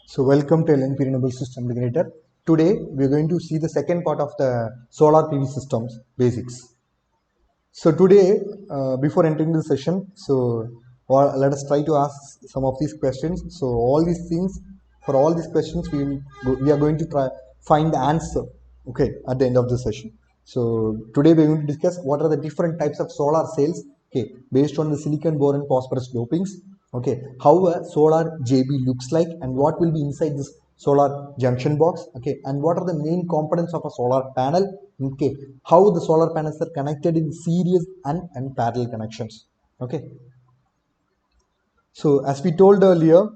So welcome to LNP Renewable System Integrator. Today we are going to see the second part of the solar PV systems basics. So today, before entering the session, let us try to ask some of these questions. So all these things, for all these questions, we are going to try find the answer. Okay, at the end of the session. So today we are going to discuss what are the different types of solar cells. Okay, based on the silicon, boron, phosphorus dopings. Okay, how a solar JB looks like and what will be inside this solar junction box. Okay, and what are the main components of a solar panel. Okay, how the solar panels are connected in series and parallel connections. Okay, so as we told earlier,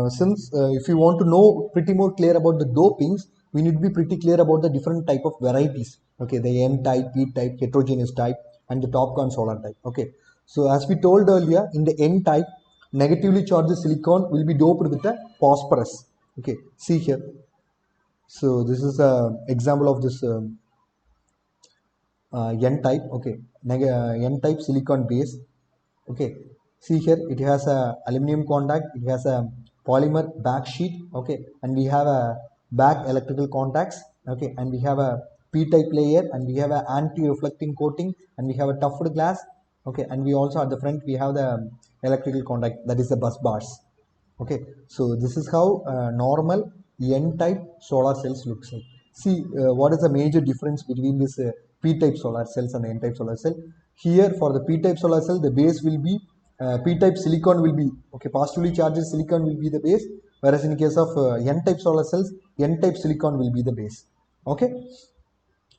since if you want to know pretty more clear about the dopings, we need to be pretty clear about the different type of varieties. Okay, the N type, P type, heterogeneous type, and the TOPCon solar type. Okay, so as we told earlier, in the N type, negatively charged silicon will be doped with the phosphorus. Okay, see here. So this is a example of this N type. Okay, N type silicon base. Okay, see here it has a aluminum contact, it has a polymer back sheet. Okay, and we have a back electrical contacts. Okay, and we have a p-type layer, and we have a anti-reflecting coating, and we have a toughed glass. Okay, and we also at the front we have the electrical contact, that is the bus bars. Okay, so this is how normal n-type solar cells looks like. See what is the major difference between this p-type solar cells and n-type solar cell. Here for the p-type solar cell, the base will be p-type silicon will be, okay, positively charged silicon will be the base, whereas in case of n-type solar cells, n-type silicon will be the base. Okay,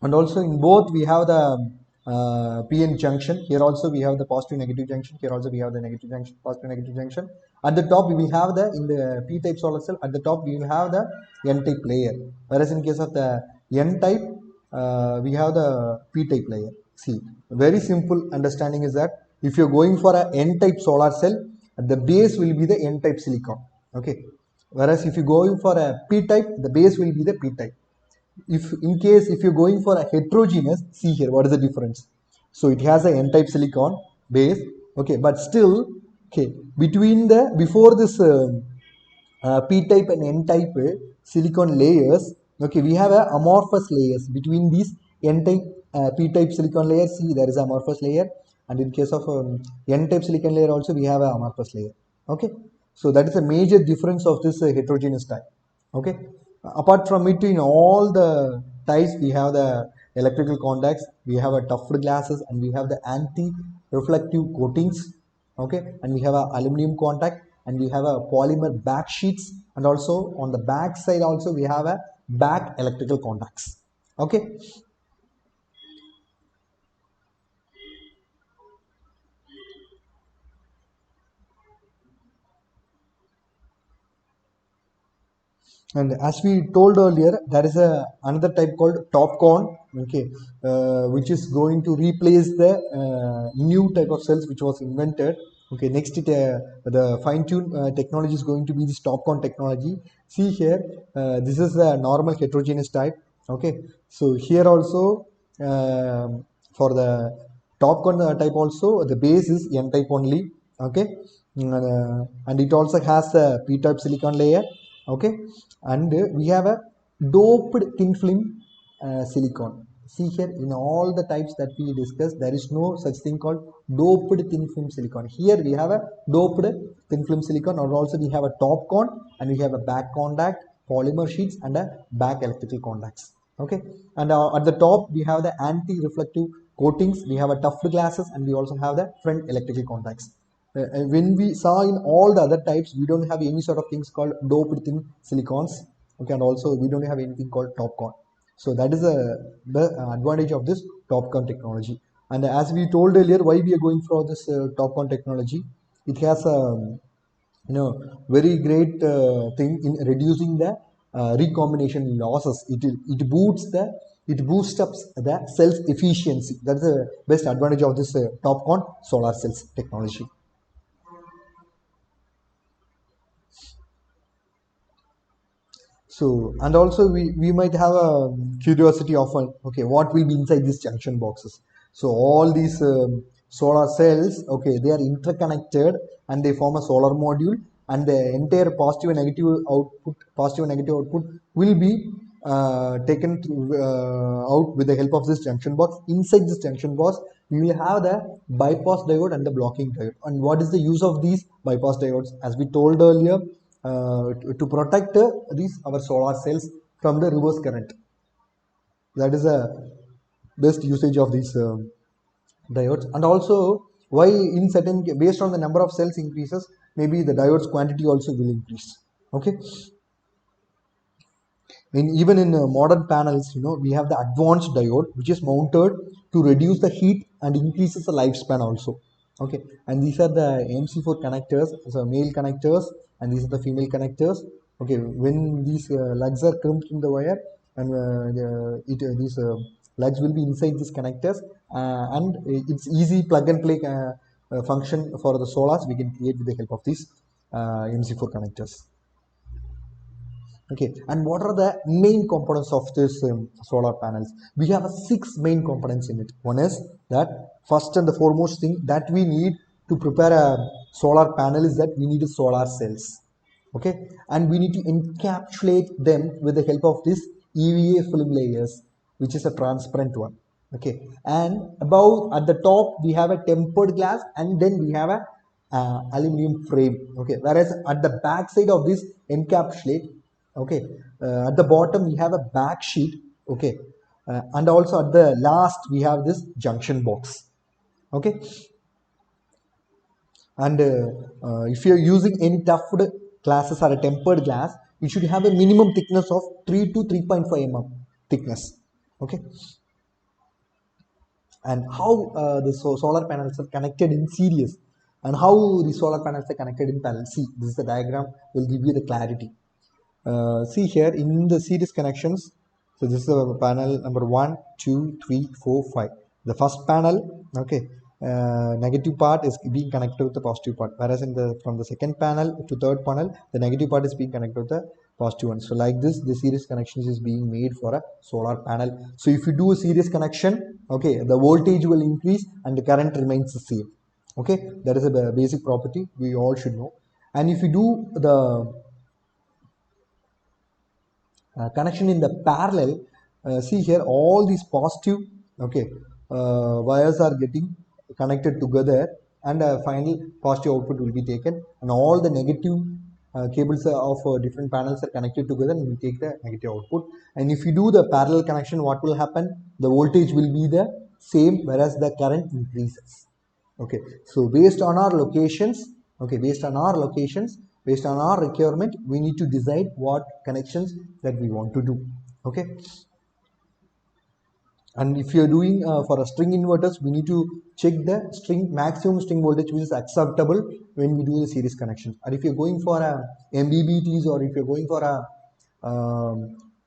and also in both we have the PN junction. Here also we have the positive negative junction. Here also we have the negative junction, positive negative junction. At the top we will have the, in the P-type solar cell, at the top we will have the N-type layer, whereas in case of the N-type we have the P-type layer. See, very simple understanding is that if you're going for a N-type solar cell, the base will be the N-type silicon. Okay, whereas if you go for a P-type, the base will be the P-type. If in case if you're going for a heterogeneous, see here what is the difference. So it has a n-type silicon base. Okay, but still, okay, between the before this p-type and n-type silicon layers, okay, we have a amorphous layers between these n-type p-type silicon layers. See, there is a amorphous layer, and in case of n-type silicon layer also we have a amorphous layer. Okay, so that is a major difference of this heterogeneous type. Okay, apart from it, in all the types we have the electrical contacts, we have a toughed glasses, and we have the anti-reflective coatings. Okay, and we have a aluminum contact, and we have a polymer back sheets, and also on the back side also we have a back electrical contacts. Okay, and as we told earlier, there is a another type called TOPCon. Okay, which is going to replace the new type of cells which was invented. Okay, next the fine-tune technology is going to be this TOPCon technology. See here, this is the normal heterogeneous type. Okay, so here also for the TOPCon type also the base is n type only. Okay, and it also has a p-type silicon layer. Okay, and we have a doped thin film silicon. See here, in all the types that we discussed, there is no such thing called doped thin film silicon. Here we have a doped thin film silicon, or also we have a top con, and we have a back contact, polymer sheets, and a back electrical contacts. Okay, and at the top we have the anti-reflective coatings, we have a toughed glasses, and we also have the front electrical contacts. When we saw in all the other types, we don't have any sort of things called doped thin silicons. Okay, and also we don't have anything called TOPCon. So that is the advantage of this TOPCon technology. And as we told earlier, why we are going for this TOPCon technology, it has a very great thing in reducing the recombination losses. It boosts up the cells efficiency. That's the best advantage of this TOPCon solar cells technology. So, and also we might have a curiosity of okay, what will be inside these junction boxes. So all these solar cells, okay, they are interconnected and they form a solar module, and the entire positive and negative output will be taken out with the help of this junction box. Inside this junction box, we will have the bypass diode and the blocking diode. And what is the use of these bypass diodes? As we told earlier, to protect these our solar cells from the reverse current. That is the best usage of these diodes. And also, why in certain, based on the number of cells increases, maybe the diodes quantity also will increase. Okay. Even in modern panels, we have the advanced diode which is mounted to reduce the heat and increases the lifespan also. Okay, and these are the MC4 connectors, so male connectors, and these are the female connectors. Okay, when these lugs are crimped in the wire, and these lugs will be inside these connectors, and it's easy plug and play function for the solars we can create with the help of these MC4 connectors. Okay, and what are the main components of this solar panels? We have 6 main components in it. One is that first and the foremost thing that we need to prepare a solar panel is that we need solar cells. Okay, and we need to encapsulate them with the help of this EVA film layers, which is a transparent one. Okay, and above at the top we have a tempered glass, and then we have a aluminum frame. Okay, whereas at the back side of this encapsulate, okay, at the bottom we have a back sheet. Okay, and also at the last we have this junction box. Okay, and if you are using any tufted glasses or a tempered glass, it should have a minimum thickness of 3 to 3.5 mm thickness. Okay, and how the solar panels are connected in series, and how the solar panels are connected in parallel. See, this is the diagram will give you the clarity. See here in the series connections, so this is the panel number 1, 2, 3, 4, 5. The first panel, okay, negative part is being connected with the positive part, whereas in the from the second panel to third panel, the negative part is being connected with the positive one. So like this, the series connections is being made for a solar panel. So if you do a series connection, okay, the voltage will increase and the current remains the same. Okay, that is a basic property we all should know. And if you do the connection in the parallel, see here all these positive, okay, wires are getting connected together, and finally positive output will be taken, and all the negative cables of different panels are connected together, and we take the negative output. And if you do the parallel connection, what will happen? The voltage will be the same, whereas the current increases. Okay, so based on our locations, okay, based on our requirement, we need to decide what connections that we want to do. Okay, and if you are doing for a string inverters, we need to check the maximum string voltage which is acceptable when we do the series connection. And if you're going for a MBBTs, or if you're going for a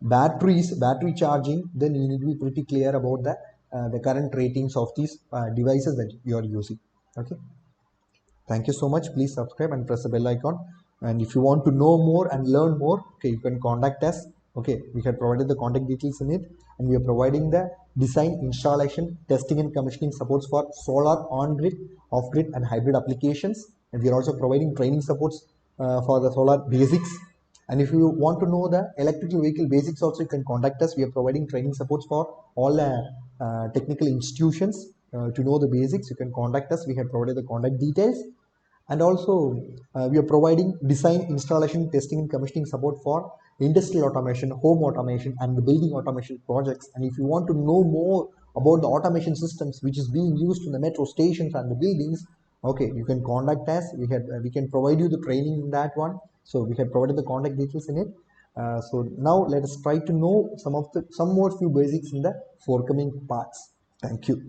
battery charging, then you need to be pretty clear about the current ratings of these devices that you are using. Okay, thank you so much. Please subscribe and press the bell icon. And if you want to know more and learn more, okay, you can contact us. Okay, we have provided the contact details in it, and we are providing the design, installation, testing and commissioning supports for solar on-grid, off-grid and hybrid applications. And we are also providing training supports for the solar basics. And if you want to know the electrical vehicle basics also, you can contact us. We are providing training supports for all technical institutions. To know the basics, you can contact us. We have provided the contact details. And also we are providing design, installation, testing and commissioning support for industrial automation, home automation and the building automation projects. And if you want to know more about the automation systems which is being used in the metro stations and the buildings, okay, you can contact us. We can provide you the training in that one. So we have provided the contact details in it. So now let us try to know some more few basics in the forthcoming parts. Thank you.